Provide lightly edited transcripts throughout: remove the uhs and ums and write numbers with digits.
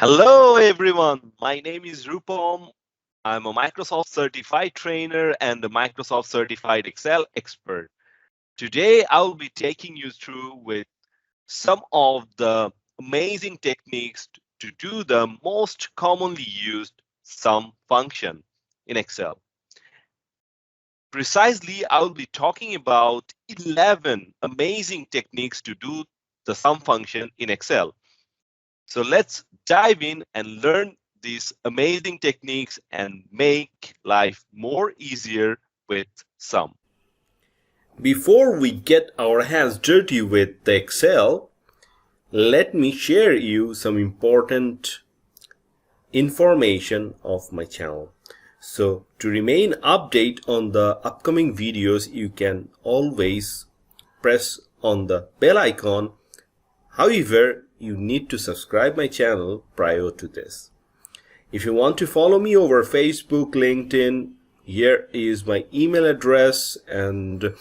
Hello, everyone. My name is Rupam. I'm a Microsoft certified trainer and a Microsoft certified Excel expert. Today, I'll be taking you through with some of the amazing techniques to do the most commonly used sum function in Excel. Precisely, I'll be talking about 11 amazing techniques to do the sum function in Excel. So let's dive in and learn these amazing techniques and make life more easier with sum. Before we get our hands dirty with the Excel, let me share you some important information of my channel. So to remain update on the upcoming videos, you can always press on the bell icon. However, you need to subscribe my channel prior to this. If you want to follow me over Facebook, LinkedIn, here is my email address, and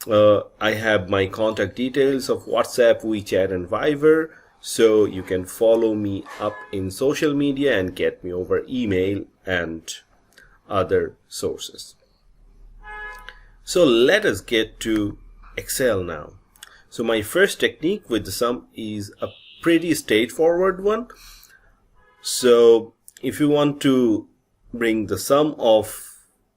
I have my contact details of WhatsApp, WeChat, and Viber. So you can follow me up in social media and get me over email and other sources. So let us get to Excel now. So my first technique with the sum is a pretty straightforward one. So if you want to bring the sum of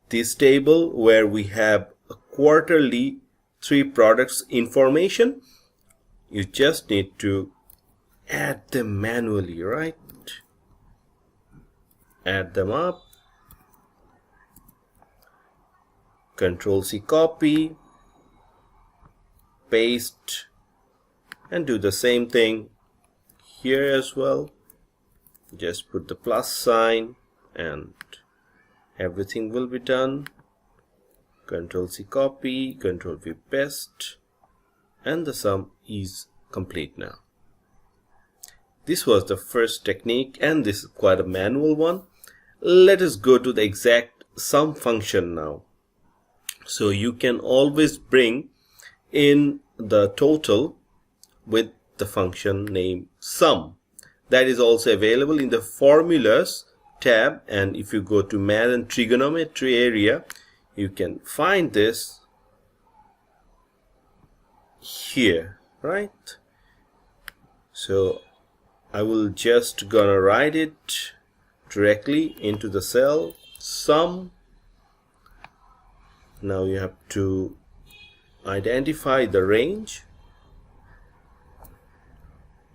this table where we have a quarterly 3 products information, you just need to add them manually, right? Add them up, Control C, copy, paste, and do the same thing here as well. Just put the plus sign and everything will be done. Control C, copy, Control V, paste, and the sum is complete now. This was the first technique, and this is quite a manual one. Let us go to the exact sum function now. So you can always bring in the total with the function name sum. That is also available in the formulas tab, and if you go to math and trigonometry area, you can find this here, right? So I will just gonna write it directly into the cell sum. Now you have to identify the range,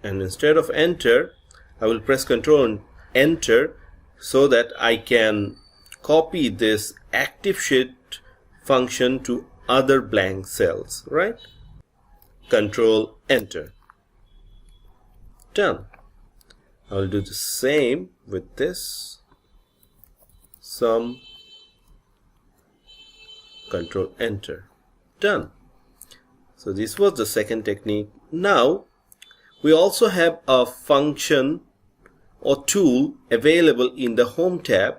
and instead of enter, I will press Ctrl and enter so that I can copy this active sheet function to other blank cells, right? Control enter. Done. I will do the same with this sum. Control enter. Done. So this was the second technique. Now we also have a function or tool available in the home tab,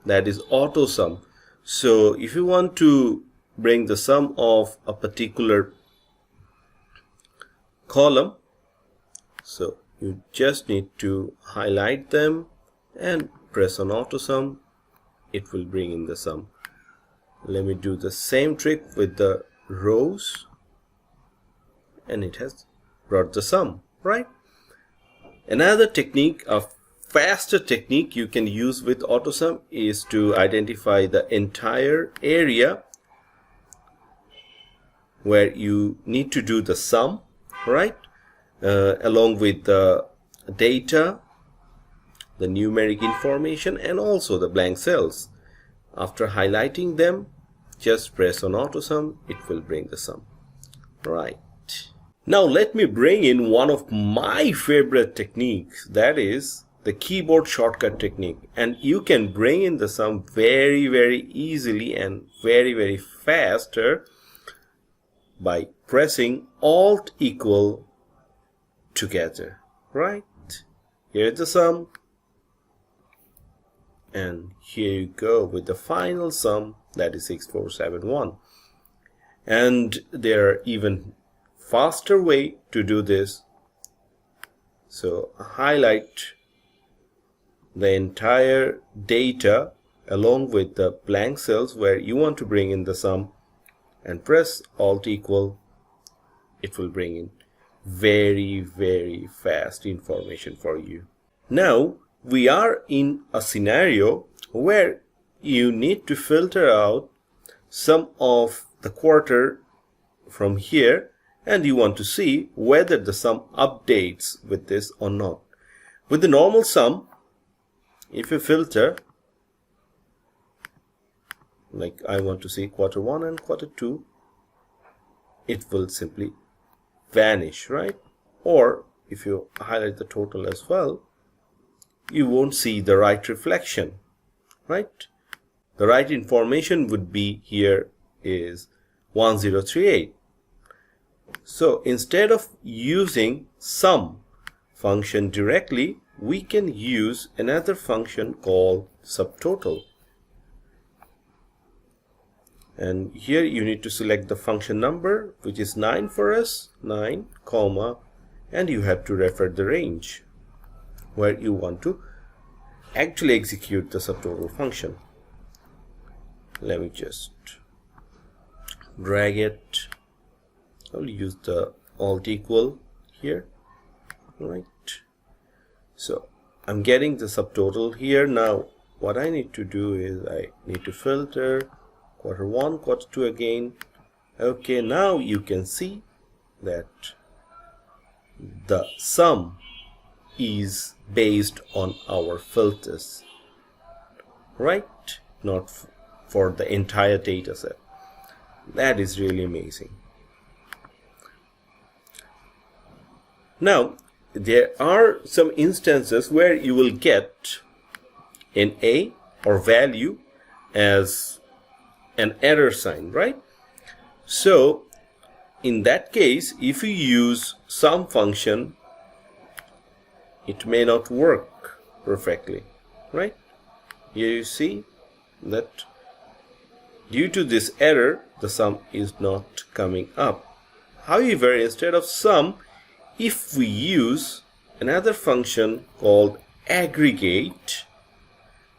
that is auto sum. So if you want to bring the sum of a particular column, so you just need to highlight them and press on auto sum. It will bring in the sum. Let me do the same trick with the rows, and it has brought the sum, right? Another technique, a faster technique you can use with AutoSum is to identify the entire area where you need to do the sum, right? Along with the data, the numeric information, and also the blank cells. After highlighting them, just press on AutoSum, it will bring the sum. Right. Now let me bring in one of my favorite techniques, that is the keyboard shortcut technique. And you can bring in the sum very easily and very faster by pressing Alt equal together, right? Here's the sum, and here you go with the final sum, that is 6471. And there are even faster way to do this. So highlight the entire data along with the blank cells where you want to bring in the sum and press Alt equal. It will bring in very fast information for you. Now we are in a scenario where you need to filter out some of the quarter from here, and you want to see whether the sum updates with this or not. With the normal sum, if you filter, like I want to see quarter 1 and quarter 2, it will simply vanish, right? Or if you highlight the total as well, you won't see the right reflection, right? The right information would be here is 1038. So instead of using sum function directly, we can use another function called subtotal. And here you need to select the function number, which is 9 for us, 9, comma, and you have to refer the range where you want to actually execute the subtotal function. Let me just drag it. I'll use the Alt equal here, right? So I'm getting the subtotal here. Now what I need to do is I need to filter quarter 1, quarter 2 again. Okay, now you can see that the sum is based on our filters, right? Not for the entire data set. That is really amazing. Now there are some instances where you will get an A or value as an error sign, right? So in that case, if you use sum function, it may not work perfectly, right? Here you see that due to this error, the sum is not coming up. However, instead of sum, if we use another function called aggregate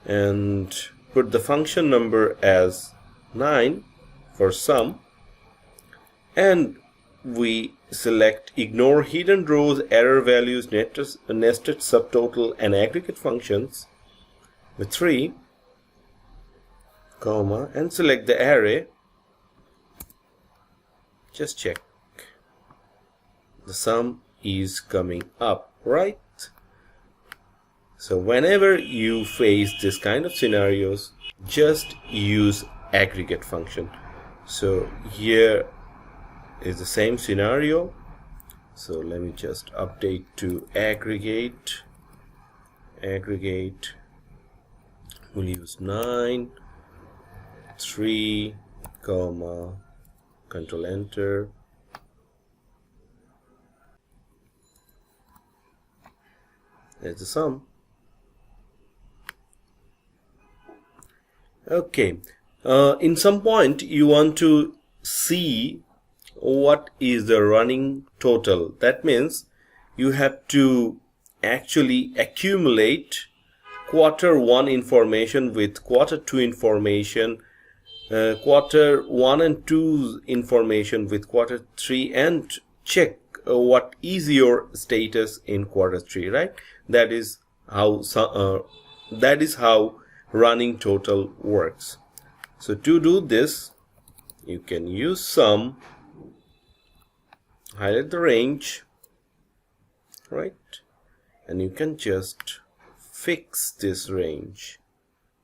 and put the function number as 9 for sum, and we select ignore hidden rows, error values, nested subtotal and aggregate functions with 3, comma, and select the array, just check. The sum is coming up, right? So whenever you face this kind of scenarios, just use aggregate function. So here is the same scenario. So let me just update to aggregate. We'll use 9, 3, comma, control enter. There's the sum. Okay, in some point you want to see what is the running total. That means you have to actually accumulate quarter 1 information with quarter 2 information, quarter 1 and 2 information with quarter 3, and check what is your status in quarter 3, right? That is how running total works. So to do this, you can use sum, highlight the range, right? And you can just fix this range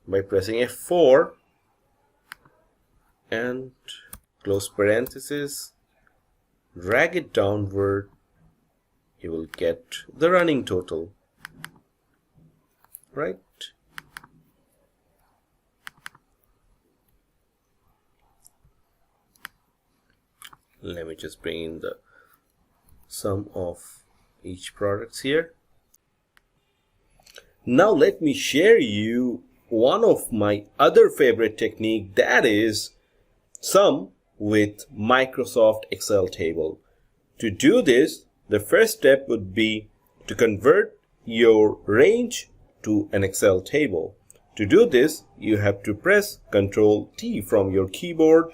by pressing F4 and close parenthesis, drag it downward. You will get the running total, right? Let me just bring in the sum of each products here. Now let me share you one of my other favorite technique, that is sum with Microsoft Excel table. To do this, the first step would be to convert your range to an Excel table. To do this, you have to press Ctrl T from your keyboard,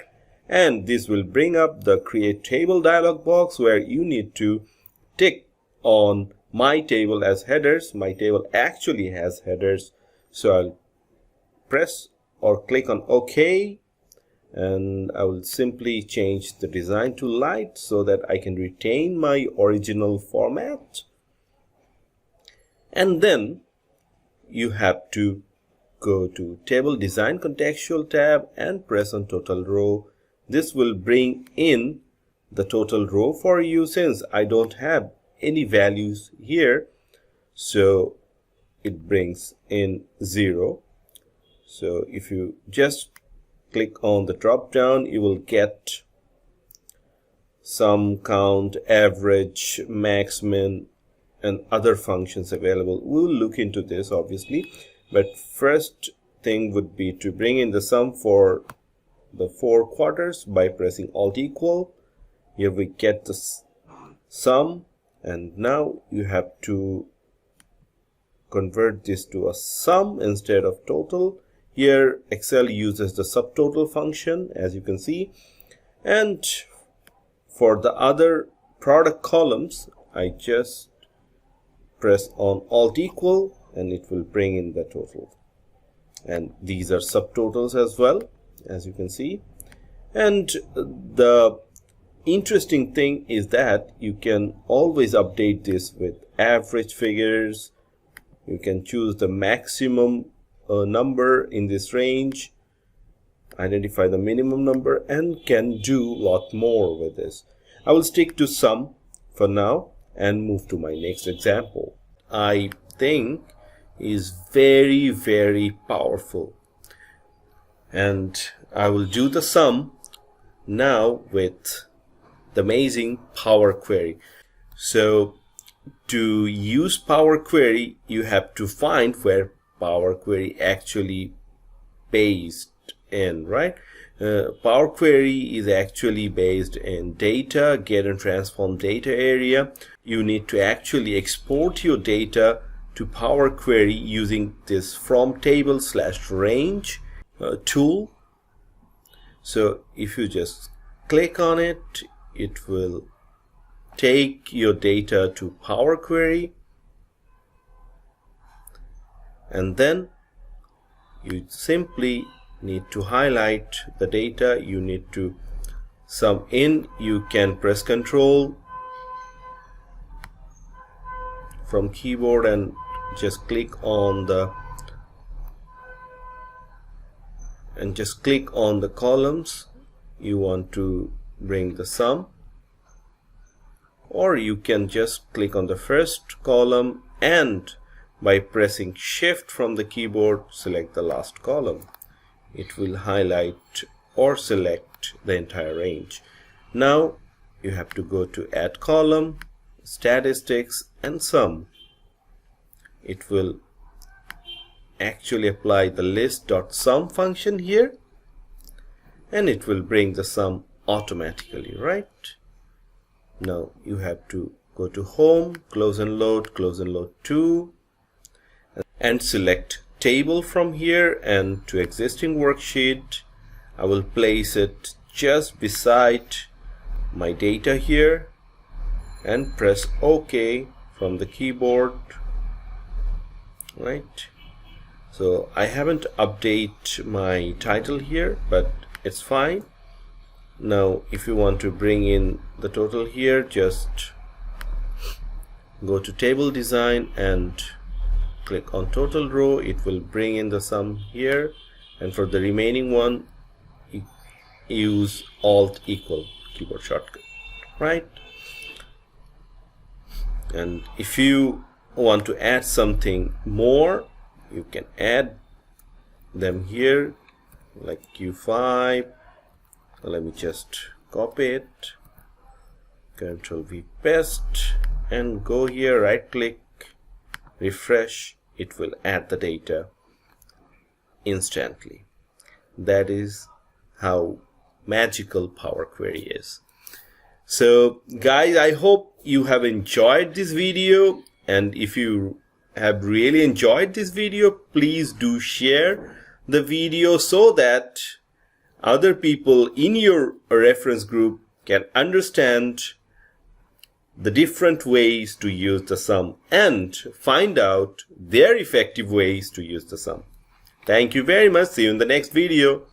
and this will bring up the Create Table dialog box where you need to tick on My Table as headers. My table actually has headers, so I'll press or click on OK, and I will simply change the design to light so that I can retain my original format. And then you have to go to Table Design Contextual tab and press on Total Row. This will bring in the total row for you since I don't have any values here, so it brings in 0. So if you just click on the drop down, you will get sum, count, average, max, min, and other functions available. We'll look into this obviously, but first thing would be to bring in the sum for the 4 quarters by pressing Alt equal. Here we get the sum, and now you have to convert this to a sum instead of total. Here Excel uses the subtotal function, as you can see, and for the other product columns I just press on Alt equal and it will bring in the total, and these are subtotals as well, as you can see. And the interesting thing is that you can always update this with average figures. You can choose the maximum number in this range, identify the minimum number, and can do a lot more with this. I will stick to sum for now and move to my next example. I think is very powerful, and I will do the sum now with the amazing Power Query. So to use Power Query, you have to find where Power Query actually based in, right? Power Query is actually based in data, get and transform data area. You need to actually export your data to Power Query using this from table / range tool. So if you just click on it, it will take your data to Power Query, and then you simply need to highlight the data you need to sum in. You can press Ctrl from keyboard and just click on the columns you want to bring the sum, or you can just click on the first column and by pressing Shift from the keyboard select the last column. It will highlight or select the entire range. Now you have to go to Add Column, Statistics, and Sum. It will actually apply the list.sum function here, and it will bring the sum automatically, right? Now you have to go to Home, Close and Load 2, and select Table from here, and to existing worksheet I will place it just beside my data here and press OK from the keyboard, right? So I haven't updated my title here, but it's fine. Now if you want to bring in the total here, just go to Table Design and click on Total Row. It will bring in the sum here, and for the remaining one use Alt equal keyboard shortcut, right? And if you want to add something more, you can add them here, like Q5. Let me just copy it, Ctrl V paste, and go here, right click, refresh. It will add the data instantly. That is how magical Power Query is. So guys, I hope you have enjoyed this video, and if you have really enjoyed this video, please do share the video so that other people in your reference group can understand the different ways to use the sum and find out their effective ways to use the sum. Thank you very much. See you in the next video.